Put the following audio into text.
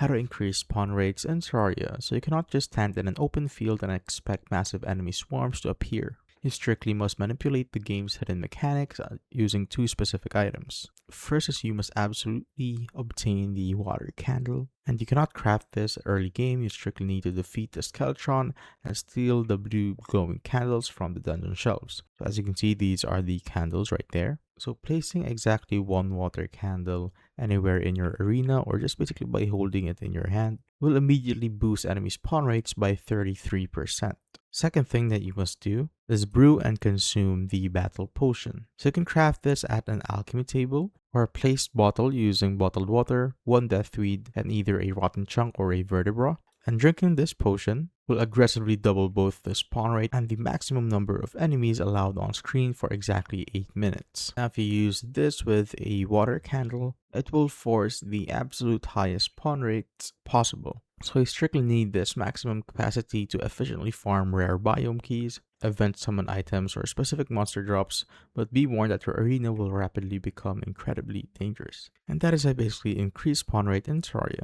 How to increase spawn rates in Terraria, so you cannot just stand in an open field and expect massive enemy swarms to appear. You strictly must manipulate the game's hidden mechanics using two specific items. First is you must absolutely obtain the water candle, and you cannot craft this early game. You strictly need to defeat the Skeletron and steal the blue glowing candles from the dungeon shelves. So as you can see, these are the candles right there. So placing exactly one water candle anywhere in your arena, or just basically by holding it in your hand, will immediately boost enemy spawn rates by 33%. Second thing that you must do is brew and consume the battle potion. So you can craft this at an alchemy table or a placed bottle using bottled water, one deathweed, and either a rotten chunk or a vertebra. And drinking this potion will aggressively double both the spawn rate and the maximum number of enemies allowed on screen for exactly 8 minutes. Now if you use this with a water candle, it will force the absolute highest spawn rates possible. So you strictly need this maximum capacity to efficiently farm rare biome keys, event summon items, or specific monster drops, but be warned that your arena will rapidly become incredibly dangerous. And that is how I basically increase spawn rate in Terraria.